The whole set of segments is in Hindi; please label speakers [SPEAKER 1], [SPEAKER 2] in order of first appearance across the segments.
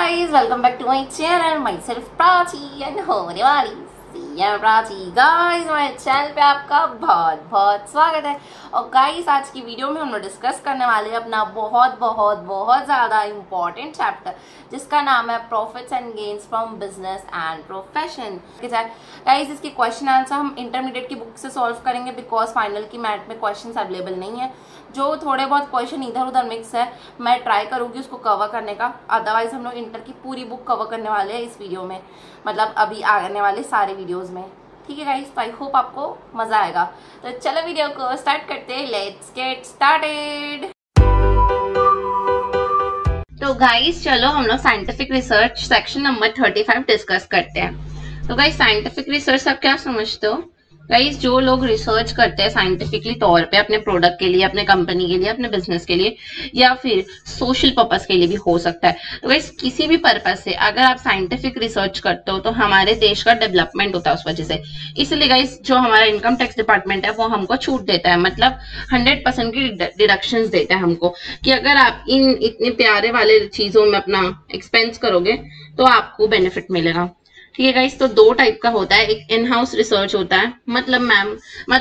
[SPEAKER 1] guys, welcome back to my channel. Myself Prachi and होने वाली प्राची। गाइस हमारे चैनल पे आपका बहुत बहुत स्वागत है। और गाइस आज की वीडियो में हम लोग डिस्कस करने वाले हैं अपना बहुत बहुत बहुत ज़्यादा इम्पोर्टेंट चैप्टर जिसका नाम है profits and gains from business and profession. Guys इसकी क्वेश्चन आंसर हम इंटरमीडिएट की बुक से सॉल्व करेंगे बिकॉज फाइनल की मैथ में क्वेश्चन अवेलेबल नहीं है। जो थोड़े बहुत क्वेश्चन इधर उधर मिक्स है मैं ट्राई करूंगी उसको कवर करने का, अदरवाइज हम लोग इंटर की पूरी बुक कवर करने वाले हैं इस वीडियो में, मतलब अभी आने वाले सारे वीडियोस में। ठीक है गाइस, तो आई होप आपको मजा आएगा। तो चलो वीडियो को स्टार्ट करते हैं, लेट्स गेट स्टार्टेड। तो गाइस चलो हम लोग scientific research section number 35 discuss करते हैं। तो गाइस साइंटिफिक रिसर्च आप क्या समझते हो? गाइस जो लोग रिसर्च करते हैं साइंटिफिकली तौर पे अपने प्रोडक्ट के लिए, अपने कंपनी के लिए, अपने बिजनेस के लिए या फिर सोशल पर्पस के लिए भी हो सकता है। तो गाइस किसी भी पर्पस से अगर आप साइंटिफिक रिसर्च करते हो तो हमारे देश का डेवलपमेंट होता है उस वजह से। इसलिए गाइस जो हमारा इनकम टैक्स डिपार्टमेंट है वो हमको छूट देता है, मतलब 100% की डिडक्शंस देता है हमको कि अगर आप इन इतने प्यारे वाले चीजों में अपना एक्सपेंस करोगे तो आपको बेनिफिट मिलेगा। ठीक है गाइस, तो दो टाइप का होता है, एक इन हाउस रिसर्च होता है, मतलब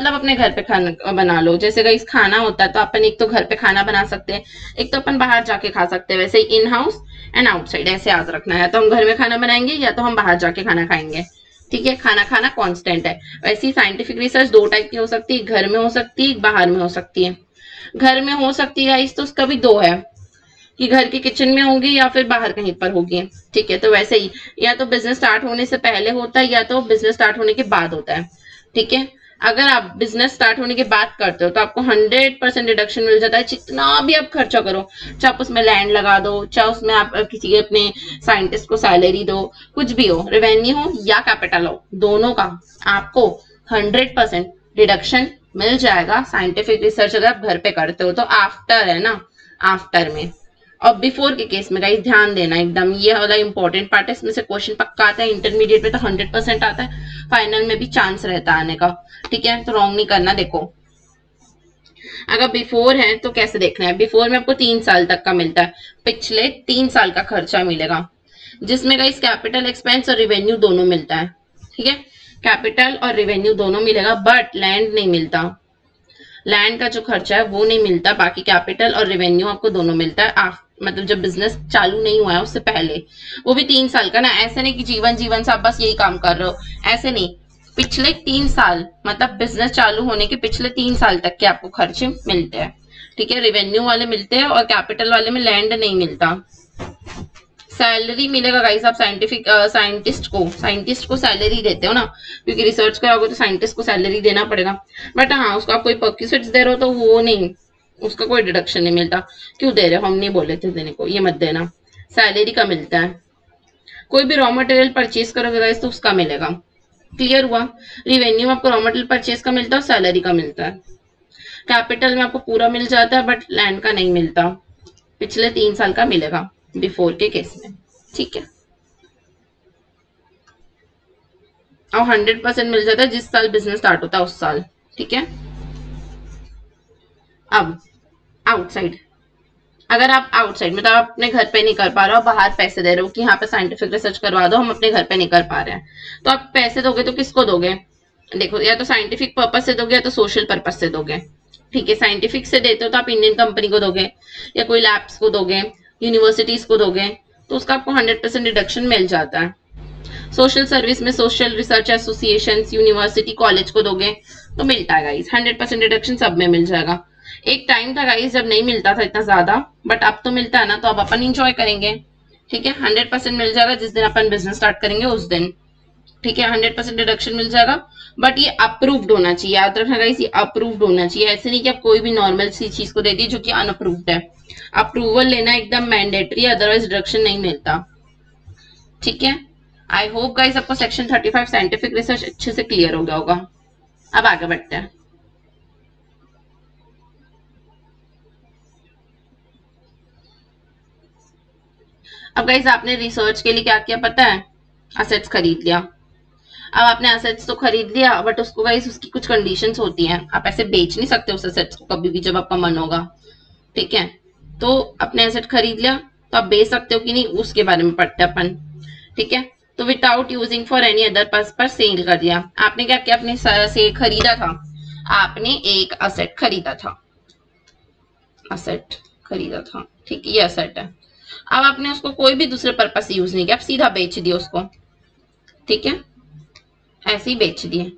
[SPEAKER 1] अपने घर पे खाना बना लो। जैसे गाइस खाना होता है तो अपन एक तो घर पे खाना बना सकते हैं, एक तो अपन बाहर जाके खा सकते हैं। वैसे ही इन हाउस एंड आउटसाइड ऐसे याद रखना है, तो हम घर में खाना बनाएंगे या तो हम बाहर जाके खाना खाएंगे। ठीक है, खाना खाना कॉन्स्टेंट है। वैसे ही साइंटिफिक रिसर्च दो टाइप की हो सकती है, घर में हो सकती है, बाहर में हो सकती है। घर में हो सकती है गाइस तो उसका भी दो है कि घर के किचन में होगी या फिर बाहर कहीं पर होगी। ठीक है, तो वैसे ही या तो बिजनेस स्टार्ट होने से पहले होता है या तो बिजनेस स्टार्ट होने के बाद होता है। ठीक है, अगर आप बिजनेस स्टार्ट होने के बाद करते हो तो आपको 100% डिडक्शन मिल जाता है, जितना भी आप खर्चा करो, चाहे आप उसमें लैंड लगा दो, चाहे उसमें आप किसी अपने साइंटिस्ट को सैलरी दो, कुछ भी हो, रेवेन्यू हो या कैपिटल हो, दोनों का आपको 100% डिडक्शन मिल जाएगा साइंटिफिक रिसर्च अगर आप घर पे करते हो तो। आफ्टर है ना, आफ्टर में। और बिफोर के केस में गाइस ध्यान देना एकदम, ये वाला इंपॉर्टेंट पार्ट है, इसमें से क्वेश्चन पक्का आता है। इंटरमीडिएट में तो 100% आता है, फाइनल में भी चांस रहता है आने का। ठीक है, तो रॉन्ग नहीं करना। देखो अगर बिफोर है तो कैसे देखना है, बिफोर में आपको 3 साल तक का मिलता है, पिछले 3 साल का खर्चा मिलेगा, जिसमें गाइस कैपिटल एक्सपेंस और रेवेन्यू दोनों मिलता है। ठीक है, कैपिटल और रेवेन्यू दोनों मिलेगा, बट लैंड नहीं मिलता। लैंड का जो खर्चा है वो नहीं मिलता, बाकी कैपिटल और रेवेन्यू आपको दोनों मिलता है मतलब जब बिजनेस चालू नहीं हुआ है उससे पहले, वो भी 3 साल का ना। ऐसे नहीं कि जीवन से आप बस यही काम कर रहे हो, ऐसे नहीं, पिछले 3 साल मतलब बिजनेस चालू होने के पिछले 3 साल तक के आपको खर्चे मिलते हैं। ठीक है, रेवेन्यू वाले मिलते हैं और कैपिटल वाले में लैंड नहीं मिलता। सैलरी मिलेगा गाइस, आप साइंटिस्ट को सैलरी देते हो ना, क्योंकि रिसर्च कराओगे तो साइंटिस्ट को सैलरी देना पड़ेगा। बट हाँ, उसको आप कोई पर्क्यूसिट्स दे रहे हो तो वो नहीं, उसका कोई डिडक्शन नहीं मिलता। क्यों दे रहे हो, हम नहीं बोले थे देने को, ये मत देना, सैलरी का मिलता है। कोई भी रॉ मटेरियल परचेज करोगे गाइस तो उसका मिलेगा। क्लियर हुआ? रिवेन्यू में आपको रॉ मटेरियल परचेज का मिलता है और सैलरी का मिलता है। कैपिटल में आपको पूरा मिल जाता है बट लैंड का नहीं मिलता, पिछले 3 साल का मिलेगा बिफोर के केस में। ठीक है, और 100% मिल जाता है जिस साल बिजनेस स्टार्ट होता है उस साल। ठीक है, अब आउटसाइड, अगर आप आउटसाइड मतलब आप अपने घर पे नहीं कर पा रहे हो, बाहर पैसे दे रहे हो कि यहाँ पे साइंटिफिक रिसर्च करवा दो, हम अपने घर पे नहीं कर पा रहे हैं, तो आप पैसे दोगे तो किसको दोगे? देखो, या तो साइंटिफिक पर्पस से दोगे या तो सोशल पर्पस से दोगे। ठीक है, साइंटिफिक से देते हो तो आप इंडियन कंपनी को दोगे या कोई लैब्स को दोगे, यूनिवर्सिटीज को दोगे, तो उसका आपको 100% डिडक्शन मिल जाता है। सोशल सर्विस में social research association, university, college को दोगे तो मिलता है गाइस 100% डिडक्शन, सब में मिल जाएगा। एक टाइम था गाइस जब नहीं मिलता था इतना ज्यादा, बट अब तो मिलता है ना, तो अब अपन इंजॉय करेंगे। ठीक है, 100% मिल जाएगा जिस दिन अपन बिजनेस स्टार्ट करेंगे उस दिन। ठीक है, 100% डिडक्शन मिल जाएगा, बट ये अप्रूव्ड होना चाहिए, याद रखना गाइस, ये अप्रूव्ड होना चाहिए। ऐसे नहीं कि आप कोई भी नॉर्मल सी चीज को दे दी जो कि अनअप्रूव्ड है। अप्रूवल लेना एकदम मैंडेटरी, अदरवाइज डिडक्शन नहीं मिलता। ठीक है, आई होप गाइस आपको सेक्शन 35 साइंटिफिक रिसर्च अच्छे से क्लियर हो गया होगा। अब आगे बढ़ते हैं। अब गाइस आपने रिसर्च के लिए क्या किया पता है? असेट्स खरीद लिया। अब आपने असेट्स तो खरीद लिया बट उसको गाइस उसकी कुछ कंडीशंस होती हैं, आप ऐसे बेच नहीं सकते उस असेट्स को कभी भी जब आपका मन होगा। ठीक है, तो अपने एसेट खरीद लिया, तो आप बेच सकते हो कि नहीं, उसके बारे में पढ़ते हैं अपन। ठीक है, तो without using for any other purpose पर सेल कर दिया। आपने क्या किया, अपने से खरीदा था, आपने एक असेट खरीदा था, असेट खरीदा था, ठीक है, ये असेट है। अब आपने उसको कोई भी दूसरे पर्पस से यूज नहीं किया, आप सीधा बेच दिया उसको। ठीक है, ऐसे ही बेच दिए।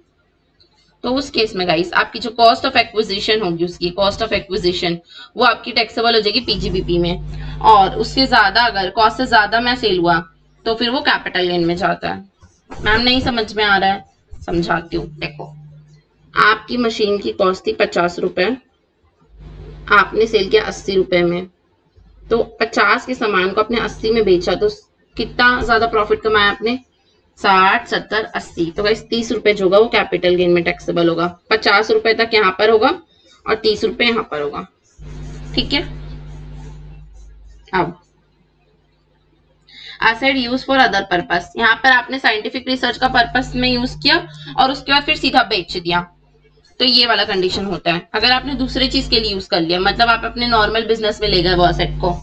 [SPEAKER 1] तो उस केस में गाइस आपकी जो कॉस्ट ऑफ एक्विजिशन होगी, उसकी कॉस्ट ऑफ एक्विजिशन वो आपकी टैक्सेबल हो जाएगी पीजीबीपी में, और उससे ज्यादा अगर कॉस्ट से ज्यादा में सेल हुआ तो फिर वो कैपिटल गेन में जाता है। मैम नहीं समझ में आ रहा है, समझाती हूँ। देखो, आपकी मशीन की कॉस्ट थी 50 रुपए, आपने सेल किया 80 रुपए में, तो 50 के सामान को आपने 80 में बेचा, तो कितना ज्यादा प्रॉफिट कमाया आपने, 60, 70, 80। तो गाइस 30 रुपए जो होगा वो कैपिटल गेन में टैक्सेबल होगा। 50 रुपए तक यहाँ पर होगा और 30 रुपए यहाँ पर होगा। ठीक है, अब asset use for other purpose, यहाँ पर आपने साइंटिफिक रिसर्च का पर्पस में यूज किया और उसके बाद फिर सीधा बेच दिया, तो ये वाला कंडीशन होता है। अगर आपने दूसरी चीज के लिए यूज कर लिया, मतलब आप अपने नॉर्मल बिजनेस में ले गए वो एसेट को,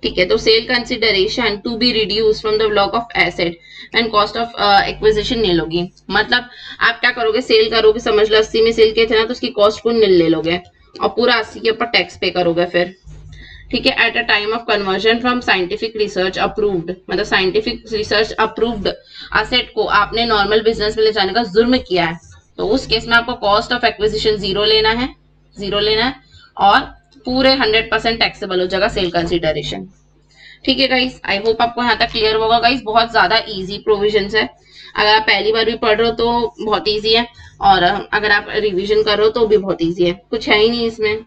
[SPEAKER 1] ठीक है, तो sale consideration to be reduce from the block of asset and cost of acquisition nil होगी। मतलब आप क्या करोगे, सेल करोगे, समझ लो 80 में सेल किए थे ना, तो उसकी कॉस्ट को नील ले लोगे और पूरा 80 के ऊपर टैक्स पे करोगे फिर। ठीक है, at a time of conversion from scientific research approved, मतलब साइंटिफिक रिसर्च अप्रूव्ड एसेट को आपने नॉर्मल बिजनेस में ले जाने का जुर्म किया है, तो उस केस में आपको कॉस्ट ऑफ एक्विजिशन जीरो लेना है, और पूरे 100% टैक्सेबल हो जाएगा सेल कंसिडरेशन। ठीक है गाइस, आई होप आपको यहाँ तक क्लियर होगा। गाइस बहुत ज्यादा इजी प्रोविजंस है, अगर आप पहली बार भी पढ़ रहे हो तो बहुत इजी है, और अगर आप रिवीजन कर रहे हो तो भी बहुत इजी है, कुछ है ही नहीं इसमें।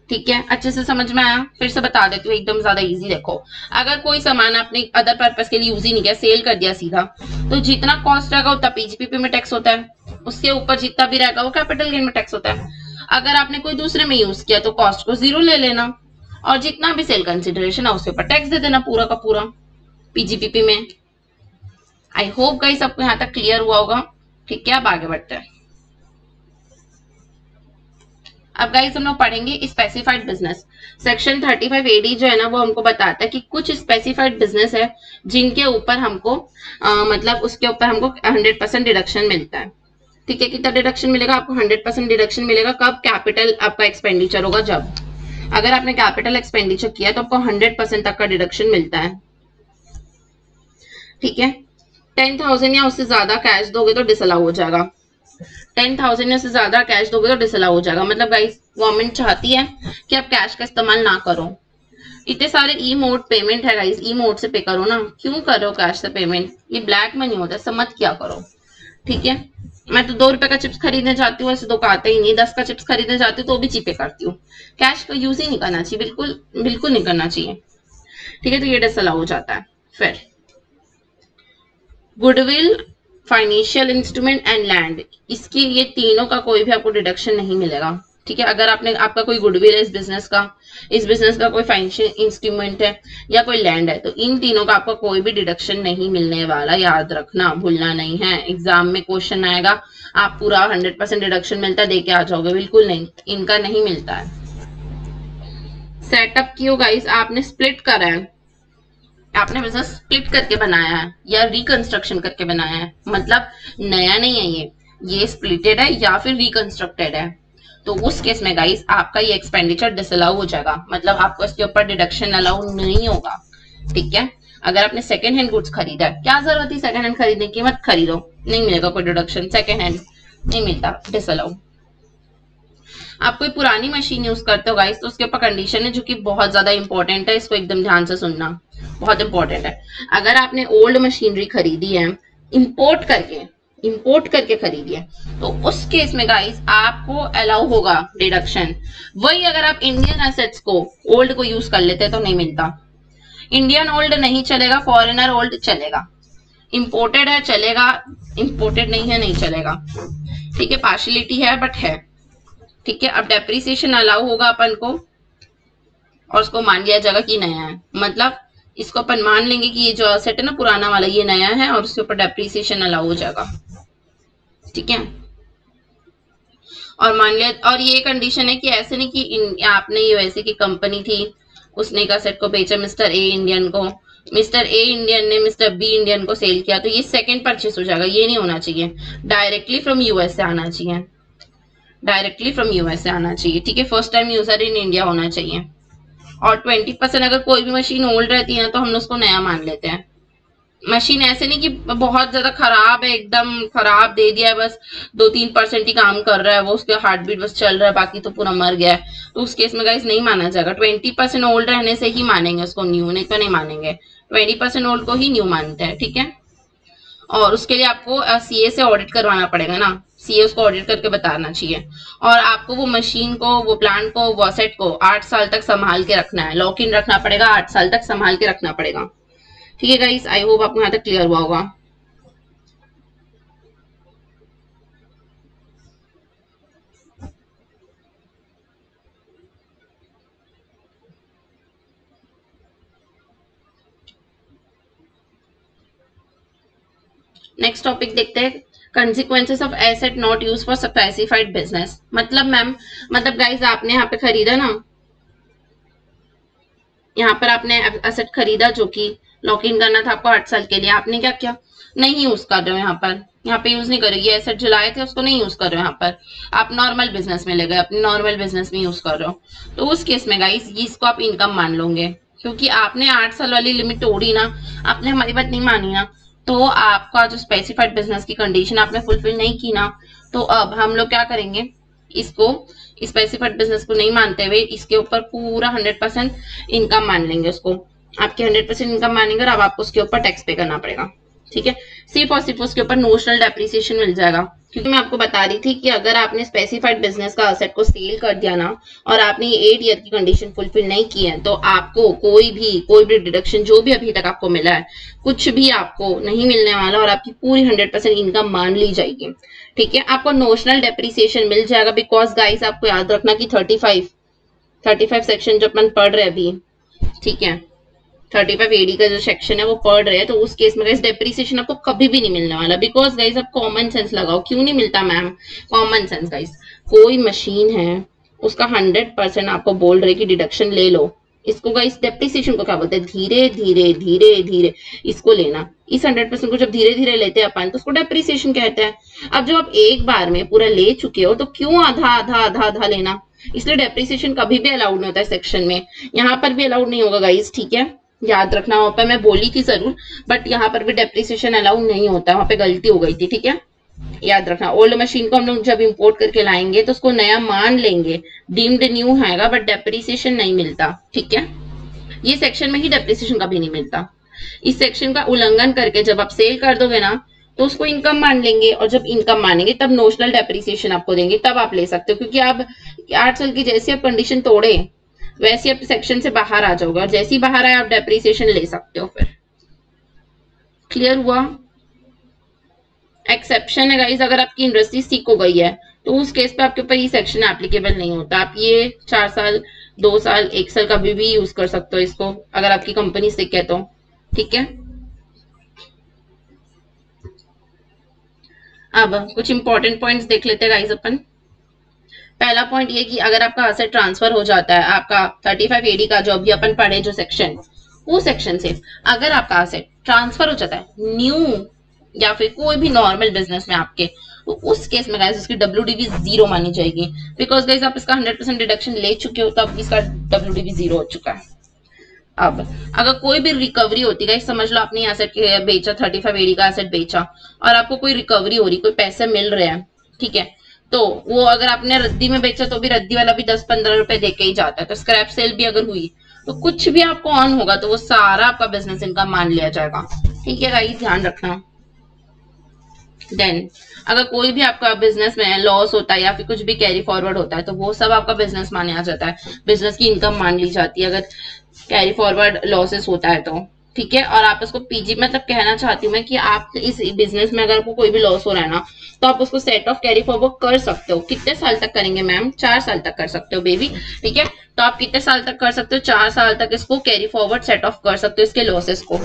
[SPEAKER 1] ठीक है, अच्छे से समझ में आया, फिर से बता देती हूँ, एकदम ज्यादा इजी। देखो, अगर कोई सामान आपने अदर पर्पस के लिए यूज ही नहीं किया, सेल कर दिया सीधा, तो जितना कॉस्ट रहेगा उतना पीजीपीपी में टैक्स होता है, उसके ऊपर जितना भी रहेगा वो कैपिटल गेन में टैक्स होता है। अगर आपने कोई दूसरे में यूज किया तो कॉस्ट को जीरो ले लेना, और जितना भी सेल कंसिडरेशन है उसके ऊपर टैक्स दे देना पूरा का पूरा पीजीपीपी में। आई होप गाइस आपको यहाँ तक क्लियर हुआ होगा। ठीक है, अब आगे बढ़ते हैं। अब गाइस हम लोग पढ़ेंगे स्पेसिफाइड बिजनेस। सेक्शन 35 एडी जो है ना, वो हमको बताता है कि कुछ स्पेसिफाइड बिजनेस है जिनके ऊपर हमको मतलब उसके ऊपर हमको 100% डिडक्शन मिलता है। ठीक है, कितना डिडक्शन मिलेगा आपको, 100% डिडक्शन मिलेगा। कब, कैपिटल आपका एक्सपेंडिचर होगा जब, अगर आपने कैपिटल एक्सपेंडिचर किया तो आपको 100% तक का डिडक्शन मिलता है। ठीक है, 10,000 या उससे ज्यादा कैश दोगे तो डिसअलाउ हो जाएगा। 10,000 से ज्यादा कैश दोगे तो डिसअलाउ हो जाएगा। मतलब गाइस गवर्नमेंट चाहती है कि आप कैश का इस्तेमाल ना करो। इतने सारे ई मोड पेमेंट है गाइस, ई मोड से पे करो ना, क्यों कर रहे हो कैश से पेमेंट, ये ब्लैक मनी होता है, समझ क्या करो। ठीक है, मैं तो 2 रुपए का चिप्स खरीदने जाती हूँ, ऐसे तो आता ही नहीं, 10 का चिप्स खरीदने जाती हूँ तो भी जीपे करती हूँ। कैश का यूज ही नहीं करना चाहिए, बिल्कुल बिल्कुल नहीं करना चाहिए। ठीक है, तो ये डिसअलाउ हो जाता है। फिर goodwill, financial instrument and land, इसकी ये तीनों का कोई भी आपको डिडक्शन नहीं मिलेगा। ठीक है, अगर आपका कोई गुडविल है इस बिजनेस का कोई फाइनेंशियल इंस्ट्रूमेंट है या कोई लैंड है, तो इन तीनों का आपको कोई भी डिडक्शन नहीं मिलने वाला, याद रखना, भूलना नहीं है। एग्जाम में क्वेश्चन आएगा, आप पूरा 100% डिडक्शन मिलता है दे के आ जाओगे, बिल्कुल नहीं, इनका नहीं मिलता है। सेटअप क्यों गाइस, आपने स्प्लिट करा है, आपने बिजनेस स्प्लिट करके बनाया है या रिकंस्ट्रक्शन करके बनाया है, मतलब नया नहीं है ये स्प्लिटेड है या फिर रिकंस्ट्रक्टेड है, तो उस केस में गाइस आपका ये एक्सपेंडिचर डिसअलाउ हो जाएगा, मतलब आपको इसके ऊपर डिडक्शन अलाउ नहीं होगा। ठीक है, अगर आपने सेकंड हैंड गुड्स खरीदा है, क्या जरूरत है सेकंड हैंड खरीदने की, मत खरीदो, नहीं मिलेगा कोई डिडक्शन, सेकंड हैंड नहीं मिलता, डिसअलाउ। आप कोई पुरानी मशीन यूज करते हो गाइस, तो उसके ऊपर कंडीशन है जो कि बहुत ज्यादा इंपॉर्टेंट है, इसको एकदम ध्यान से सुनना, बहुत इंपॉर्टेंट है। अगर आपने ओल्ड मशीनरी खरीदी है, इंपोर्ट करके खरीदी है, तो उस केस में गाइस आपको अलाउ होगा डिडक्शन। वही अगर आप इंडियन एसेट्स को ओल्ड को यूज कर लेते तो नहीं मिलता। इंडियन ओल्ड नहीं चलेगा, फॉरेनर ओल्ड चलेगा, इंपोर्टेड है चलेगा, इंपोर्टेड नहीं है नहीं चलेगा। ठीक है, पार्शियलिटी है बट है। ठीक है, अब डेप्रिसिएशन अलाउ होगा अपन को, और उसको मान लिया जाएगा कि नया है, मतलब इसको अपन मान लेंगे कि ये जो एसेट है ना पुराना वाला ये नया है, और उसके ऊपर डेप्रिसिएशन अलाउ हो जाएगा। ठीक है, और मान लिया, और ये कंडीशन है कि ऐसे नहीं कि आपने यूएसए की कंपनी थी, उसने एक असेट को बेचा मिस्टर ए इंडियन को, मिस्टर ए इंडियन ने मिस्टर बी इंडियन को सेल किया, तो ये सेकंड परचेस हो जाएगा। ये नहीं होना चाहिए, डायरेक्टली फ्रॉम यूएस से आना चाहिए, डायरेक्टली फ्रॉम यूएस से आना चाहिए, ठीक है। First time user in India होना चाहिए। और 20% अगर कोई भी मशीन ओल्ड रहती है तो हम उसको नया मान लेते हैं। मशीन ऐसे नहीं कि बहुत ज्यादा खराब है, एकदम खराब दे दिया है, बस 2-3% ही काम कर रहा है वो, उसके हार्ट बीट बस चल रहा है, बाकी तो पूरा मर गया है, तो उस केस में गाइस नहीं माना जाएगा। 20% ओल्ड रहने से ही मानेंगे उसको न्यू, नहीं तो नहीं मानेंगे। 20% ओल्ड को ही न्यू मानते हैं, ठीक है। और उसके लिए आपको सीए से ऑडिट करवाना पड़ेगा ना, सीए उसको ऑडिट करके बताना चाहिए। और आपको वो मशीन को, वो प्लांट को, वो असेट को 8 साल तक संभाल के रखना है, लॉक इन रखना पड़ेगा, 8 साल तक संभाल के रखना पड़ेगा, ठीक है गाइस। आई होप आपको यहाँ तक क्लियर हुआ होगा। नेक्स्ट टॉपिक देखते हैं, consequences of asset not use for specified business. मतलब मैम, मतलब गाइस आपने यहाँ पे खरीदा ना, यहाँ पर आपने एसेट खरीदा जो कि लॉक इन करना था आपको 8 साल के लिए, आपने क्या किया, नहीं यूज कर रहे हो, यहाँ पे यूज नहीं कर रहे हो, ये एसेट जलाए थे उसको नहीं यूज कर रहे हो, यहाँ पर आप नॉर्मल बिजनेस में ले गए, अपने नॉर्मल बिजनेस में यूज कर रहे हो, तो उस केस में गाइस इसको आप इनकम मान लोगे, क्योंकि आपने 8 साल वाली लिमिट तोड़ी ना, आपने हमारी बात नहीं मानी ना, तो आपका जो स्पेसिफाइड बिजनेस की कंडीशन आपने फुलफिल नहीं की ना, तो अब हम लोग क्या करेंगे, इसको स्पेसिफाइड बिजनेस को नहीं मानते हुए इसके ऊपर पूरा 100% इनकम मान लेंगे, उसको आपके 100% इनकम मानेंगे और अब आपको उसके ऊपर टैक्स पे करना पड़ेगा, ठीक है। सिर्फ और सिर्फ उसके ऊपर नोशनल डेप्रिसिएशन मिल जाएगा, क्योंकि मैं आपको बता रही थी कि अगर आपने स्पेसिफाइड बिजनेस का असेट को सेल कर दिया ना और आपने ये 8 ईयर की कंडीशन फुलफिल नहीं की है, तो आपको कोई भी डिडक्शन जो भी अभी तक आपको मिला है कुछ भी आपको नहीं मिलने वाला और आपकी पूरी 100% इनकम मान ली जाएगी, ठीक है। आपको नोशनल डेप्रिसिएशन मिल जाएगा, बिकॉज गाइस आपको याद रखना कि 35 सेक्शन जो अपन पढ़ रहे हैं अभी, ठीक है, 35 एडी का जो सेक्शन है वो पढ़ रहे हैं, तो उस केस में गाइस डेप्रिसिएशन आपको कभी भी नहीं मिलने वाला, बिकॉज गाइस आप कॉमन सेंस लगाओ। क्यों नहीं मिलता मैम, कॉमन सेंस गाइस, कोई मशीन है उसका 100% आपको बोल रहे कि डिडक्शन ले लो, इसको गाइस डेप्रिसिएशन को क्या बोलते हैं, धीरे धीरे धीरे धीरे इसको लेना, इस 100% को जब धीरे धीरे लेते हैं अपन तो उसको डेप्रिसिएशन कहते हैं। अब जब आप एक बार में पूरा ले चुके हो तो क्यों आधा आधा आधा आधा लेना, इसलिए डेप्रिसिएशन कभी भी अलाउड नहीं होता है सेक्शन में, यहाँ पर भी अलाउड नहीं होगा गाइस, ठीक है, याद रखना। वहां पर मैं बोली थी जरूर, बट यहाँ पर भी डेप्रिसिएशन अलाउड नहीं होता, वहां पे गलती हो गई थी, ठीक है, याद रखना। ओल्ड मशीन को हम लोग जब इंपोर्ट करके लाएंगे तो उसको नया मान लेंगे, डीम्ड न्यू आएगा, बट डेप्रिसिएशन नहीं मिलता, ठीक है। ये सेक्शन में ही डेप्रिसिएशन कभी नहीं मिलता। इस सेक्शन का उल्लंघन करके जब आप सेल कर दोगे ना तो उसको इनकम मान लेंगे, और जब इनकम मानेंगे तब नोशनल डेप्रिसिएशन आपको देंगे, तब आप ले सकते हो, क्योंकि आप 8 साल की जैसे आप कंडीशन तोड़े वैसे आप सेक्शन से बाहर आ जाओगे, और जैसे ही बाहर आए आप डेप्रिसिएशन ले सकते हो फिर। क्लियर हुआ। एक्सेप्शन है गाइस, अगर आपकी इंडस्ट्री सीक हो गई है तो उस केस पे आपके ऊपर ये सेक्शन एप्लीकेबल नहीं होता, आप ये 4 साल 2 साल 1 साल कभी भी यूज कर सकते हो इसको, अगर आपकी कंपनी सिक है तो, ठीक है। अब कुछ इंपॉर्टेंट पॉइंट्स देख लेते हैं गाइस अपन। पहला पॉइंट ये कि अगर आपका असेट ट्रांसफर हो जाता है, आपका 35 एडी का जो अभी अपन पढ़े जो सेक्शन, वो सेक्शन से अगर आपका असेट ट्रांसफर हो जाता है न्यू या फिर कोई भी नॉर्मल बिजनेस में आपके, तो उस केस में गाइस उसकी WDV 0 मानी जाएगी, बिकॉज गाइस आप इसका 100% डिडक्शन ले चुके हो, तब इसका WDV 0 हो चुका है। अब अगर कोई भी रिकवरी होती है, समझ लो आपने एसेट बेचा, 35 एडी का एसेट बेचा और आपको कोई रिकवरी हो रही, कोई पैसे मिल रहे हैं, ठीक है, तो वो अगर आपने रद्दी में बेचा तो भी रद्दी वाला भी 10-15 रुपए देके ही जाता है, तो स्क्रैप सेल भी अगर हुई तो कुछ भी आपको ऑन होगा तो वो सारा आपका बिजनेस इनकम मान लिया जाएगा, ठीक है गाइस, ध्यान रखना। देन अगर कोई भी आपका बिजनेस में लॉस होता है या फिर कुछ भी कैरी फॉरवर्ड होता है तो वो सब आपका बिजनेस माने आ जाता है, बिजनेस की इनकम मान ली जाती है अगर कैरी फॉरवर्ड लॉसेस होता है तो, ठीक है। और आप उसको पीजी, मतलब कहना चाहती हूँ मैं कि आप इस बिजनेस में अगर आपको कोई भी लॉस हो रहा है ना तो आप उसको सेट ऑफ कैरी फॉरवर्ड कर सकते हो। कितने साल तक करेंगे मैम? 4 साल तक कर सकते हो बेबी, ठीक है। तो आप कितने साल तक कर सकते हो? 4 साल तक इसको कैरी फॉरवर्ड सेट ऑफ कर सकते हो, इसके लॉसेस को,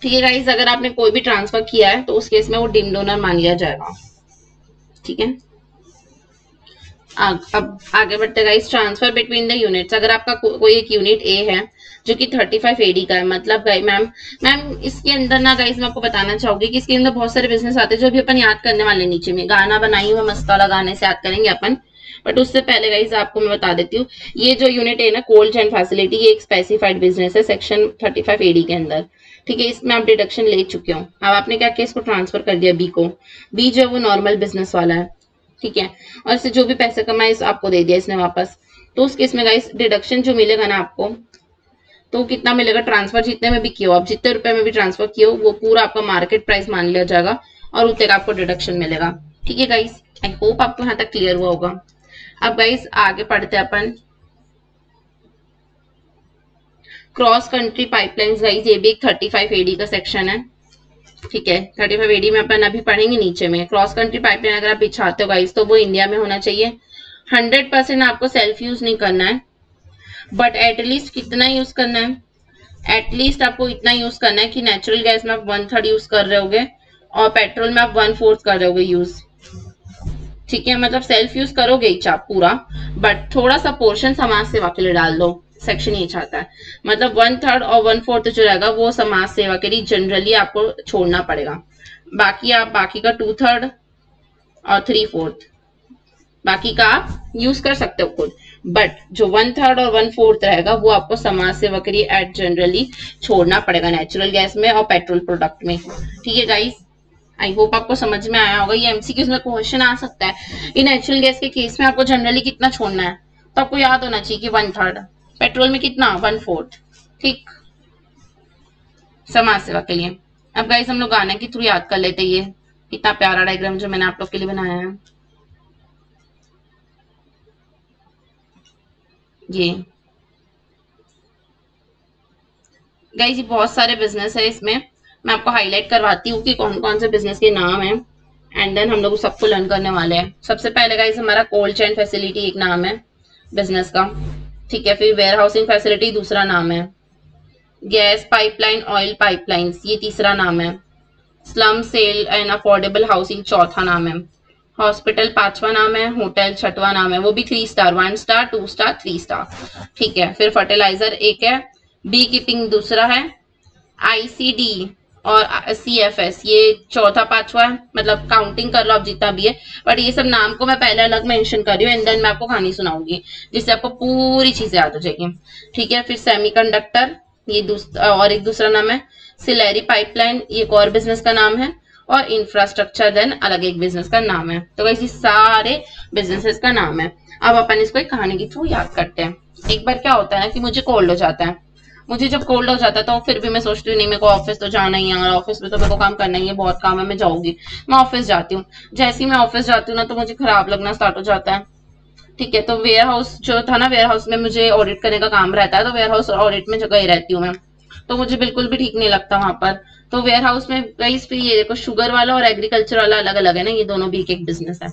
[SPEAKER 1] ठीक है गाइस। अगर आपने कोई भी ट्रांसफर किया है तो उस केस में वो डीम्ड ओनर मान लिया जाएगा, ठीक है। अब आगे बढ़ते guys, transfer between the units. अगर आपका कोई एक यूनिट ए है जो कि 35 एडी का है, मतलब मैम इसके अंदर ना गाइस मैं आपको बताना चाहूंगी कि इसके अंदर बहुत सारे बिजनेस आते हैं जो भी अपन याद करने वाले। नीचे में गाना बनाई हुआ मस्त वाला गाने से याद करेंगे अपन, बट उससे पहले गाइस आपको मैं बता देती हूँ, ये जो यूनिट है ना कोल्ड चेन फैसिलिटी, ये एक स्पेसिफाइड बिजनेस है सेक्शन 35 एडी के अंदर। ठीक है, इसमें आप डिडक्शन ले चुके हो। अब आपने क्या किया, इसको ट्रांसफर कर दिया बी को। बी जो है वो नॉर्मल बिजनेस वाला है, ठीक है, और इससे जो भी पैसे कमाए आपको दे दिया इसने वापस। तो उस केस में गाइस डिडक्शन जो मिलेगा ना आपको, तो कितना मिलेगा, ट्रांसफर जितने में भी किया हो आप, जितने रुपए में भी ट्रांसफर किया हो वो पूरा आपका मार्केट प्राइस मान लिया जाएगा और उतने का आपको डिडक्शन मिलेगा। ठीक है गाइस, आई होप आपको यहाँ तक क्लियर हुआ होगा। अब गाइस आगे पढ़ते हैं अपन क्रॉस कंट्री पाइपलाइंस। गाइस ये भी एक 35 एडी का सेक्शन है, ठीक है, 35 एडी में अपन अभी पढ़ेंगे नीचे में। क्रॉस कंट्री पाइपलाइन अगर आप बिछाते हो गाइस तो वो इंडिया में होना चाहिए। 100% आपको सेल्फ यूज नहीं करना है, बट एटलीस्ट कितना यूज करना है, एटलीस्ट आपको इतना यूज करना है कि नेचुरल गैस में आप 1/3 यूज कर रहे होगे और पेट्रोल में आप 1/4 कर रहे होगे यूज। ठीक है, मतलब सेल्फ यूज करोगे ही आप पूरा, बट थोड़ा सा पोर्शन समाज सेवा के लिए डाल दो, सेक्शन ये चाहता है। मतलब 1/3 और 1/4 जो रहेगा वो समाज सेवा के लिए जनरली आपको छोड़ना पड़ेगा। बाकी आप बाकी का 2/3 और 3/4 बाकी का आप यूज कर सकते हो खुद, बट जो 1/3 और 1/4 रहेगा वो आपको समाज सेवा के लिए एट जनरली छोड़ना पड़ेगा नेचुरल गैस में और पेट्रोल प्रोडक्ट में। ठीक है गाइस, आई होप आपको समझ में आया होगा। ये एमसीक्यूज में क्वेश्चन आ सकता है कि नेचुरल गैस के केस में आपको जनरली कितना छोड़ना है, तो आपको याद होना चाहिए कि 1/3, पेट्रोल में कितना 1/4, ठीक, समाज सेवा के लिए। अब गाइस हम लोग गाने के थ्रू याद कर लेते हैं ये कितना प्यारा डायग्राम जो मैंने आप लोग के लिए बनाया है। ये गाइस ये बहुत सारे बिजनेस है, इसमें मैं आपको हाईलाइट करवाती हूँ कि कौन कौन से बिजनेस के नाम है, एंड देन हम लोग सबको लर्न करने वाले हैं। सबसे पहले गाइस हमारा कोल्ड चेन फैसिलिटी एक नाम है बिजनेस का, ठीक है, फिर वेयर हाउसिंग फैसिलिटी दूसरा नाम है, गैस पाइपलाइन ऑयल पाइपलाइंस ये तीसरा नाम है, slump sale and affordable housing चौथा नाम है, हॉस्पिटल पांचवा नाम है, होटल छठवां नाम है, वो भी 3 स्टार, 1 स्टार 2 स्टार 3 स्टार, ठीक है। फिर फर्टिलाइजर एक है, बी कीपिंग दूसरा है, आईसीडी और सीएफएस ये चौथा पांचवा है, मतलब काउंटिंग कर लो आप जितना भी है, बट ये सब नाम को मैं पहले अलग मेंशन कर रही हूँ, एंड देन मैं आपको कहानी सुनाऊंगी जिससे आपको पूरी चीजें याद हो जाएगी। ठीक है, फिर सेमीकंडक्टर ये और एक दूसरा नाम है, सिलेरी पाइपलाइन ये एक और बिजनेस का नाम है, और इंफ्रास्ट्रक्चर देन अलग एक बिजनेस का नाम है। तो वैसे सारे बिजनेसेस का नाम है। अब अपन इसको एक कहानी के थ्रू याद करते हैं। एक बार क्या होता है ना कि मुझे कोल्ड हो जाता है, मुझे जब कोल्ड हो जाता है तो फिर भी मैं सोचती हूँ नहीं मेरे को ऑफिस तो जाना ही है, और ऑफिस में तो मेरे को काम करना ही है, बहुत काम है, मैं जाऊंगी। मैं ऑफिस जाती हूँ, जैसे ही मैं ऑफिस जाती हूँ ना तो मुझे खराब लगना स्टार्ट हो जाता है। ठीक है, तो वेयर हाउस जो था ना, वेयर हाउस में मुझे ऑडिट करने का काम रहता है, तो वेयर हाउस ऑडिट में जगह ही रहती हूँ मैं, तो मुझे बिल्कुल भी ठीक नहीं लगता वहां पर। तो वेयर हाउस में गाइस फिर ये देखो शुगर वाला और एग्रीकल्चर वाला अलग अलग है ना, ये दोनों भी एक एक बिजनेस है।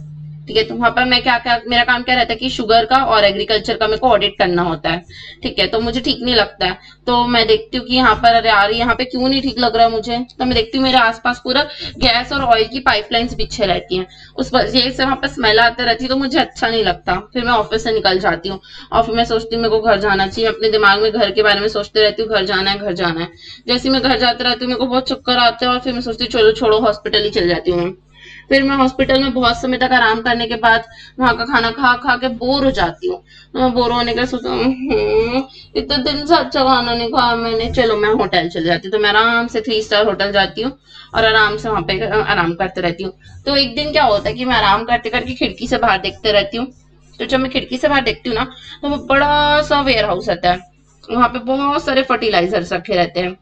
[SPEAKER 1] ठीक है, तो वहां पर मैं क्या मेरा काम क्या रहता है कि शुगर का और एग्रीकल्चर का मेरे को ऑडिट करना होता है। ठीक है, तो मुझे ठीक नहीं लगता है, तो मैं देखती हूँ कि यहाँ पर अरे यार यहाँ पे क्यों नहीं ठीक लग रहा है मुझे, तो मैं देखती हूँ मेरे आसपास पूरा गैस और ऑयल की पाइपलाइंस पीछे रहती हैं, उस वजह से वहां पर स्मेल आती रहती है, तो मुझे अच्छा नहीं लगता। फिर मैं ऑफिस से निकल जाती हूँ और फिर मैं सोचती हूँ मेरे को घर जाना चाहिए, अपने दिमाग में घर के बारे में सोचते रहती हूँ, घर जाना है घर जाना है। जैसे मैं घर जाते रहती हूँ मेरे को बहुत चक्कर आते हैं, और फिर मैं सोचती हूँ चलो छोड़ो हॉस्पिटल ही चल जाती हूँ। फिर मैं हॉस्पिटल में बहुत समय तक आराम करने के बाद वहां का खाना खा खा के बोर हो जाती हूँ। तो मैं बोर होने का सोचती हूँ इतने दिन से अच्छा खाना नहीं खाया मैंने, चलो मैं होटल चल जाती हूँ। तो मैं आराम से 3 स्टार होटल जाती हूँ और आराम से वहां पे आराम करते रहती हूँ। तो एक दिन क्या होता है कि मैं आराम करते करके खिड़की से बाहर देखते रहती हूँ। तो जब मैं खिड़की से बाहर देखती हूँ ना तो वो बड़ा सा वेयर हाउस रहता है, वहां पे बहुत सारे फर्टिलाइजर्स रखे रहते हैं।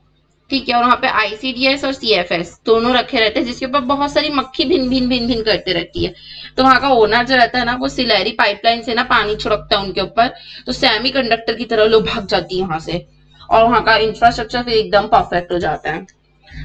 [SPEAKER 1] ठीक है, और वहाँ पे आईसीडीएस और सीएफएस दोनों रखे रहते हैं, जिसके ऊपर बहुत सारी मक्खी भिन भिन भिन भिन करते रहती है। तो वहां का ओनर जो रहता है ना वो सिलेरी पाइपलाइन से ना पानी छिड़कता है उनके ऊपर, तो सेमी कंडक्टर की तरह लोग भाग जाती है वहां से, और वहां का इंफ्रास्ट्रक्चर फिर एकदम परफेक्ट हो जाता है।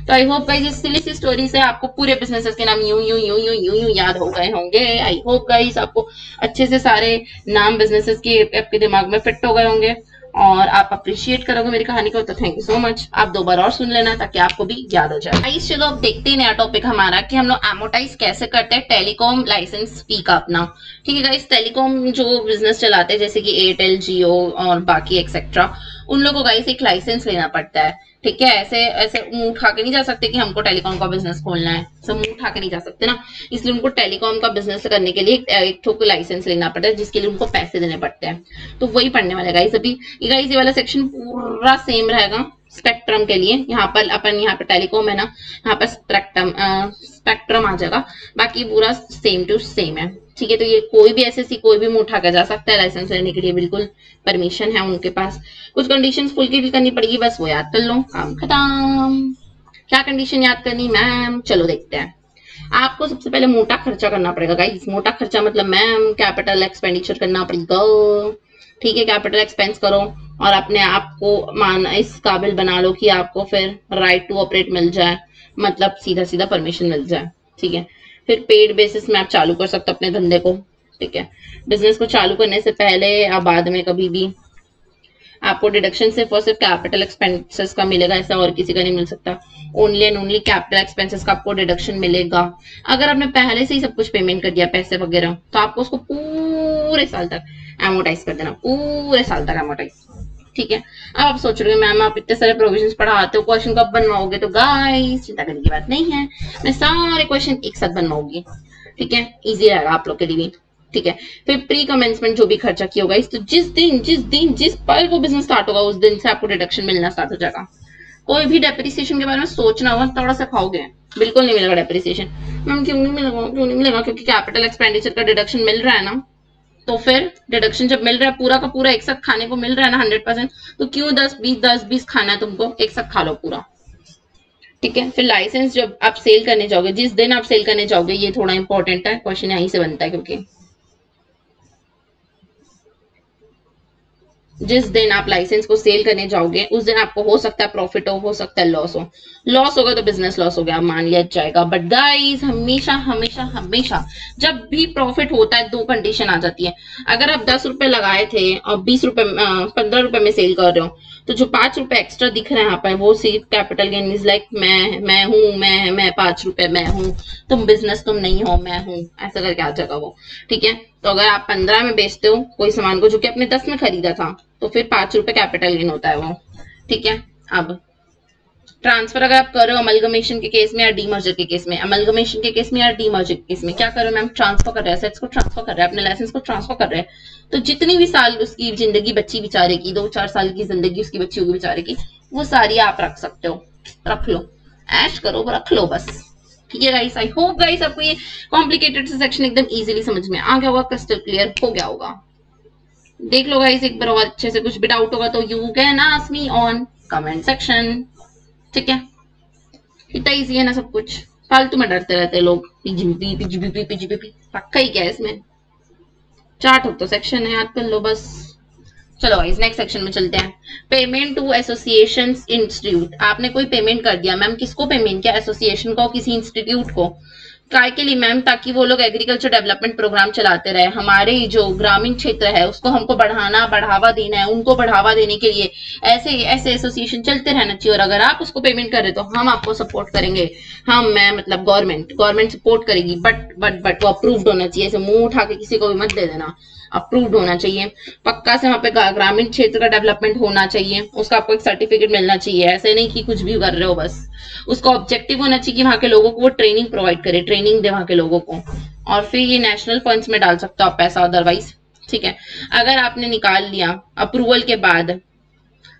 [SPEAKER 1] तो आई होप गाइस इस सिली सी स्टोरी से आपको पूरे बिजनेसेस के नाम यूं यूं यूं यूं यूं यूं याद हो गए होंगे। आई होप गाइस आपको अच्छे से सारे नाम बिजनेसेस के आपके दिमाग में फिट हो गए होंगे, और आप अप्रिशिएट करोगे मेरी कहानी को तो थैंक यू सो मच। आप 2 बार और सुन लेना ताकि आपको भी याद हो जाए। गाइस चलो अब देखते हैं नया टॉपिक हमारा कि हम लोग एमोटाइज कैसे करते हैं टेलीकॉम लाइसेंस फी का अपना। ठीक है गाइस, टेलीकॉम जो बिजनेस चलाते हैं जैसे कि एयरटेल, जियो और बाकी एक्सेट्रा, उन लोगों को गाइस एक लाइसेंस लेना पड़ता है। ठीक है, ऐसे ऐसे मुंह उठा के नहीं जा सकते कि हमको टेलीकॉम का बिजनेस खोलना है, सब मुंह उठा के नहीं जा सकते ना। इसलिए उनको टेलीकॉम का बिजनेस करने के लिए एक ठोक लाइसेंस लेना पड़ता है जिसके लिए उनको पैसे देने पड़ते हैं। तो वही पढ़ने वाले गाइस अभी। गाइस ये वाला सेक्शन पूरा सेम रहेगा स्पेक्ट्रम के लिए। यहाँ पे टेलीकॉम है ना, यहाँ पर स्पेक्ट्रम आ जाएगा, बाकी पूरा सेम टू सेम है। ठीक है, तो ये कोई भी एसएससी कोई भी मुंह उठा कर जा सकता है लाइसेंस लेने के लिए, बिल्कुल परमिशन है उनके पास। कुछ कंडीशंस फुलफिल करनी पड़ेगी, बस वो याद कर लो, काम खत्म। क्या कंडीशन याद करनी मैम, चलो देखते हैं। आपको सबसे पहले मोटा खर्चा करना पड़ेगा गाइस। मोटा खर्चा मतलब मैम कैपिटल एक्सपेंडिचर करना पड़ेगा। ठीक है, कैपिटल एक्सपेंस करो और अपने आप को इस काबिल बना लो कि आपको फिर राइट टू ऑपरेट मिल जाए, मतलब सीधा सीधा परमिशन मिल जाए। ठीक है, फिर पेड बेसिस में आप चालू कर सकते हो अपने धंधे को। ठीक है, बिजनेस को चालू करने से पहले या बाद में कभी भी आपको डिडक्शन सिर्फ और सिर्फ कैपिटल एक्सपेंसेस का मिलेगा, ऐसा और किसी का नहीं मिल सकता। Only and only capital expenses का आपको डिडक्शन मिलेगा। अगर आपने पहले से ही सब कुछ पेमेंट कर दिया पैसे वगैरह, तो आपको उसको पूरे साल तक एमोटाइज कर देना, पूरे साल तक एमोटाइज। ठीक है, अब आप सोच रहे हो मैम आप इतने सारे प्रोविजंस पढ़ाते हो, क्वेश्चन कब बनवाओगे? तो गाइस चिंता करने की बात नहीं है, मैं सारे क्वेश्चन एक साथ बनवाऊंगी। ठीक है, इजी रहेगा आप लोग के लिए भी। ठीक है, फिर प्री कमेंसमेंट जो भी खर्चा किया होगा इस, तो जिस पल वो बिजनेस स्टार्ट होगा उस दिन से आपको डिडक्शन मिलना स्टार्ट हो जाएगा। कोई भी डेप्रिसिएशन के बारे में सोचना होगा थोड़ा सा खाओगे, बिल्कुल नहीं मिलेगा डेप्रिसिएशन। मैम क्यों नहीं मिलेगा? क्योंकि कैपिटल एक्सपेंडिचर का डिडक्शन मिल रहा है ना, तो फिर डिडक्शन जब मिल रहा है पूरा का पूरा एक साथ खाने को मिल रहा है ना 100%, तो क्यों 10-20 खाना है तुमको, एक साथ खा लो पूरा। ठीक है, फिर लाइसेंस जब आप सेल करने जाओगे, जिस दिन आप सेल करने जाओगे, ये थोड़ा इंपॉर्टेंट है, क्वेश्चन यहीं से बनता है, क्योंकि जिस दिन आप लाइसेंस को सेल करने जाओगे उस दिन आपको हो सकता है प्रॉफिट हो सकता है लॉस हो। लॉस होगा तो बिजनेस लॉस हो गया, मान लिया जाएगा। बट गाइस हमेशा हमेशा हमेशा जब भी प्रॉफिट होता है 2 कंडीशन आ जाती है। अगर आप 10 रुपए लगाए थे और 15 रुपए में सेल कर रहे हो, तो जो 5 रुपए एक्स्ट्रा दिख रहे हैं यहाँ पर, वो सिर्फ कैपिटल गेन इज लाइक मैं हूँ, मैं 5 रुपए मैं हूँ, तुम बिजनेस तुम नहीं हो, मैं हूँ, ऐसा करके आ जाएगा वो। ठीक है, तो अगर आप 15 में बेचते हो कोई सामान को जो कि आपने 10 में खरीदा था, तो फिर 5 रुपए कैपिटल गेन होता है वो। ठीक है, अब ट्रांसफर अगर आप कर रहे हो अमलगमेशन के केस में या डीमर्जर के केस में, अमलगमेशन के केस में या डीमर्जर के केस में क्या कर रहे हो मैम? ट्रांसफर कर रहे हैं, एसेट्स को ट्रांसफर कर रहे हैं, अपने लाइसेंस को ट्रांसफर कर रहे हैं। तो जितनी भी साल उसकी जिंदगी बच्ची बेचारे की, 2-4 साल की जिंदगी उसकी बच्ची होगी बेचारे की, वो सारी आप रख सकते हो, रख लो, ऐश करो, रख लो बस। ठीक है गाइस, आई होप गाइस आपको ये कॉम्प्लिकेटेड सेक्शन एकदम इजीली समझ में आ गया होगा, क्रिस्टल क्लियर हो गया होगा। देख लो गाइस एक बार और अच्छे से, कुछ भी डाउट होगा तो you can ask me on comment section. ठीक है, इतना इजी है ना सब कुछ, फालतू में डरते रहते हैं लोग, पीजीबीपी पक्का ही क्या है इसमें, 4 तो सेक्शन है, याद कर लो बस। चलो गाइस नेक्स्ट सेक्शन में चलते हैं। Payment to associations institute. आपने कोई पेमेंट कर दिया मैम, किसको पेमेंट किया? एसोसिएशन को, किसी इंस्टीट्यूट को। काय के लिए मैम? ताकि वो लोग एग्रीकल्चर डेवलपमेंट प्रोग्राम चलाते रहे, हमारे जो ग्रामीण क्षेत्र है उसको हमको बढ़ावा देना है, उनको बढ़ावा देने के लिए ऐसे एसोसिएशन चलते रहना चाहिए। और अगर आप उसको पेमेंट कर रहे तो हम आपको सपोर्ट करेंगे, मैं मतलब गवर्नमेंट सपोर्ट करेगी, बट वो अप्रूव्ड होना चाहिए। ऐसे मुंह उठा के किसी को भी मत दे देना, अप्रूव्ड होना चाहिए पक्का से। वहां पे ग्रामीण क्षेत्र का डेवलपमेंट होना चाहिए, उसका आपको एक सर्टिफिकेट मिलना चाहिए। ऐसे नहीं कि कुछ भी कर रहे हो बस, उसका ऑब्जेक्टिव होना चाहिए कि वहां के लोगों को वो ट्रेनिंग प्रोवाइड करे, ट्रेनिंग दे वहां के लोगों को। और फिर ये नेशनल फंड्स में डाल सकते हो आप पैसा अदरवाइज। ठीक है, अगर आपने निकाल लिया अप्रूवल के बाद,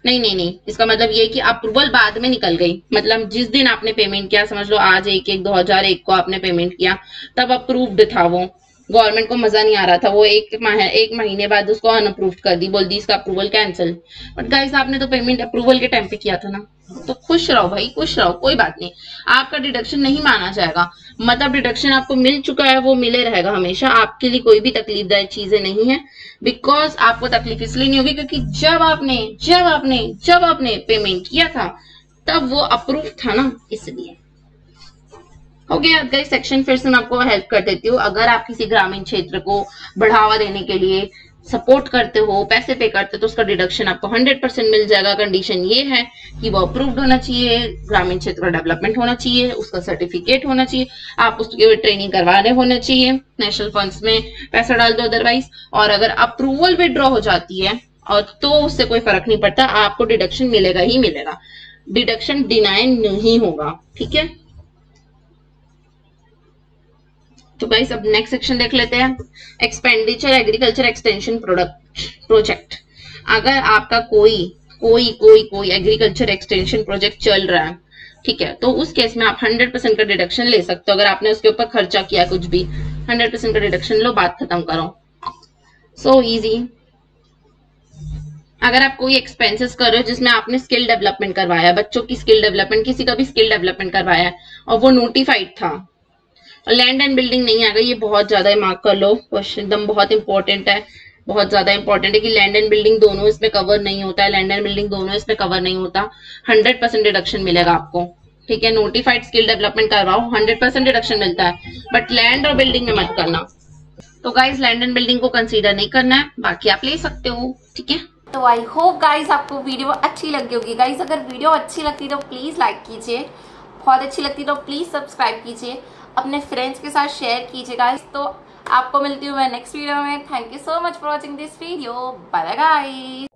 [SPEAKER 1] नहीं, इसका मतलब ये कि अप्रूवल बाद में निकल गई, मतलब जिस दिन आपने पेमेंट किया, समझ लो आज 1/1/2001 को आपने पेमेंट किया, तब अप्रूव्ड था वो, गवर्नमेंट को मजा नहीं आ रहा था, वो एक महीने बाद उसको अनअप्रूव्ड कर दी, बोल दी इसका अप्रूवल कैंसिल। बट गाइस आपने तो पेमेंट अप्रूवल के टाइम पे किया था ना, तो खुश रहो भाई, खुश रहो, कोई बात नहीं, आपका डिडक्शन नहीं माना जाएगा। मतलब डिडक्शन आपको मिल चुका है, वो मिले रहेगा हमेशा, आपके लिए कोई भी तकलीफदायक चीजें नहीं है। बिकॉज आपको तकलीफ इसलिए नहीं होगी क्योंकि जब आपने पेमेंट किया था तब वो अप्रूव था ना, इसलिए। हो गया गाइस सेक्शन, फिर से मैं आपको हेल्प कर देती हूँ। अगर आप किसी ग्रामीण क्षेत्र को बढ़ावा देने के लिए सपोर्ट करते हो, पैसे पे करते हो, तो उसका डिडक्शन आपको 100% मिल जाएगा। कंडीशन ये है कि वो अप्रूव्ड होना चाहिए, ग्रामीण क्षेत्र का डेवलपमेंट होना चाहिए, उसका सर्टिफिकेट होना चाहिए, आप उसके ट्रेनिंग करवाने होने चाहिए, नेशनल फंड्स में पैसा डाल दो अदरवाइज। और अगर अप्रूवल विड्रॉ हो जाती है और तो उससे कोई फर्क नहीं पड़ता, आपको डिडक्शन मिलेगा ही मिलेगा, डिडक्शन डिनाई नहीं होगा। ठीक है, तो गाइस अब नेक्स्ट सेक्शन देख लेते हैं, एक्सपेंडिचर एग्रीकल्चर एक्सटेंशन प्रोजेक्ट। अगर आपका कोई कोई कोई कोई एग्रीकल्चर एक्सटेंशन प्रोजेक्ट चल रहा है, ठीक है, तो उस केस में आप 100% का डिडक्शन ले सकते हो। अगर आपने उसके ऊपर खर्चा किया कुछ भी, 100% का डिडक्शन लो, बात खत्म करो। So easy. अगर आप कोई एक्सपेंसेस कर रहे हो जिसमें आपने स्किल डेवलपमेंट करवाया, बच्चों की स्किल डेवलपमेंट, किसी का भी स्किल डेवलपमेंट करवाया और वो नोटिफाइड था, लैंड एंड बिल्डिंग नहीं आ गई, ये बहुत ज्यादा मार्क कर लो, क्वेश्चन एकदम बहुत इंपॉर्टेंट है, बहुत ज्यादा इंपॉर्टेंट है कि लैंड एंड बिल्डिंग दोनों इसमें कवर नहीं होता है, लैंड एंड बिल्डिंग दोनों इसमें कवर नहीं होता, 100% डिडक्शन मिलेगा आपको। ठीक है, नोटिफाइड स्किल डेवलपमेंट करवाओ, 100% डिडक्शन मिलता है, बट लैंड और बिल्डिंग में मत करना। तो गाइज लैंड एंड बिल्डिंग को कंसीडर नहीं करना है, बाकी आप ले सकते हो। ठीक है, तो आई होप गाइज आपको वीडियो अच्छी लगी होगी। गाइज अगर वीडियो अच्छी लगती तो प्लीज लाइक कीजिए, बहुत अच्छी लगती तो प्लीज सब्सक्राइब कीजिए, अपने फ्रेंड्स के साथ शेयर कीजिए गाइज। तो आपको मिलती हूँ मैं नेक्स्ट वीडियो में। Thank you so much for watching this video. Bye guys.